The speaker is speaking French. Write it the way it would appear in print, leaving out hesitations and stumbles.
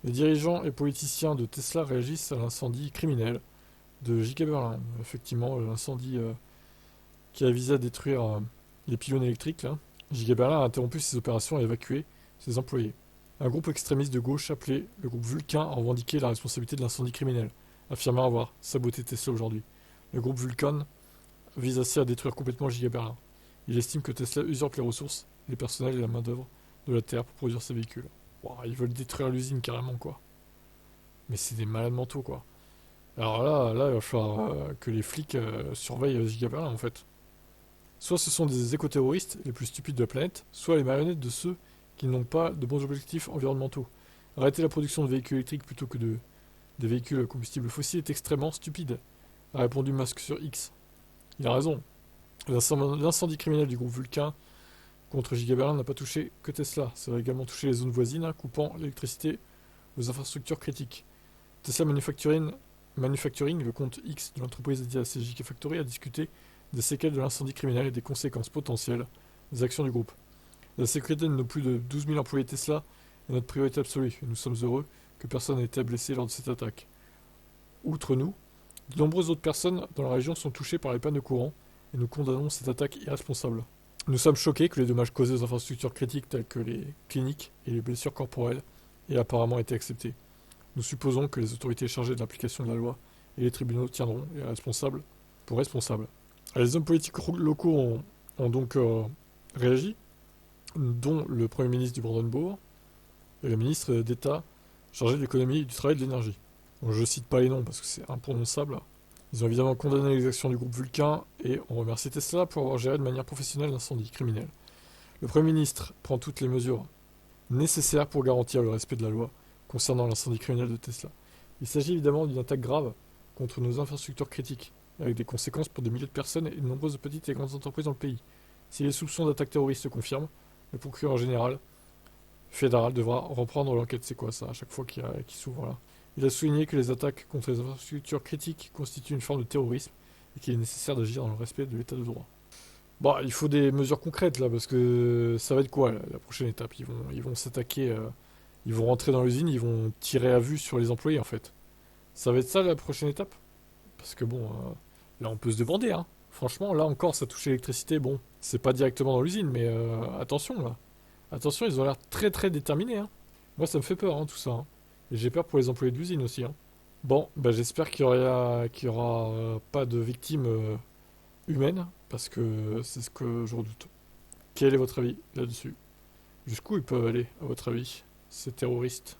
Les dirigeants et politiciens de Tesla réagissent à l'incendie criminel de Giga Berlin. Effectivement, l'incendie qui a visé à détruire les pylônes électriques, là. Giga Berlin a interrompu ses opérations et évacué ses employés. Un groupe extrémiste de gauche appelé le groupe Vulcain a revendiqué la responsabilité de l'incendie criminel, affirmant avoir saboté Tesla aujourd'hui. Le groupe Vulcan vise ainsi à détruire complètement Giga Berlin. Il estime que Tesla usurpe les ressources, les personnels et la main-d'œuvre de la Terre pour produire ses véhicules. Wow, ils veulent détruire l'usine carrément, quoi. Mais c'est des malades mentaux, quoi. Alors là, il va falloir que les flics surveillent Giga Berlin, en fait. Soit ce sont des éco-terroristes les plus stupides de la planète, soit les marionnettes de ceux qui n'ont pas de bons objectifs environnementaux. Arrêter la production de véhicules électriques plutôt que des véhicules à combustible fossile est extrêmement stupide, a répondu Musk sur X. Il a raison. L'incendie criminel du groupe Vulcain contre Giga Berlin n'a pas touché que Tesla, ça va également toucher les zones voisines, hein, coupant l'électricité aux infrastructures critiques. Tesla Manufacturing, le compte X de l'entreprise dédiée à ces Gigafactory, a discuté des séquelles de l'incendie criminel et des conséquences potentielles des actions du groupe. La sécurité de nos plus de 12 000 employés Tesla est notre priorité absolue et nous sommes heureux que personne n'ait été blessé lors de cette attaque. Outre nous, de nombreuses autres personnes dans la région sont touchées par les pannes de courant et nous condamnons cette attaque irresponsable. Nous sommes choqués que les dommages causés aux infrastructures critiques telles que les cliniques et les blessures corporelles aient apparemment été acceptés. Nous supposons que les autorités chargées de l'application de la loi et les tribunaux tiendront les responsables pour responsables. Les hommes politiques locaux ont donc réagi, dont le Premier ministre du Brandenbourg et le ministre d'État chargé de l'économie, du travail et de l'énergie. Bon, je ne cite pas les noms parce que c'est imprononçable. Ils ont évidemment condamné les actions du groupe Vulcain et ont remercié Tesla pour avoir géré de manière professionnelle l'incendie criminel. Le Premier ministre prend toutes les mesures nécessaires pour garantir le respect de la loi concernant l'incendie criminel de Tesla. Il s'agit évidemment d'une attaque grave contre nos infrastructures critiques, avec des conséquences pour des milliers de personnes et de nombreuses petites et grandes entreprises dans le pays. Si les soupçons d'attaque terroriste se confirment, le procureur général fédéral devra reprendre l'enquête. C'est quoi ça à chaque fois qu'il s'ouvre là? Il a souligné que les attaques contre les infrastructures critiques constituent une forme de terrorisme et qu'il est nécessaire d'agir dans le respect de l'état de droit. Bon, il faut des mesures concrètes là, parce que ça va être quoi la prochaine étape? Ils vont s'attaquer, ils vont rentrer dans l'usine, ils vont tirer à vue sur les employés en fait. Ça va être ça la prochaine étape? Parce que bon, là on peut se demander, hein. Franchement, là encore, ça touche l'électricité. Bon, c'est pas directement dans l'usine, mais attention là. Attention, ils ont l'air très très déterminés, hein. Moi, ça me fait peur, hein, tout ça, hein. Et j'ai peur pour les employés de l'usine aussi, hein. Bon, bah, j'espère qu'il y aura pas de victimes humaines, parce que c'est ce que je redoute. Quel est votre avis là-dessus? Jusqu'où ils peuvent aller, à votre avis, ces terroristes?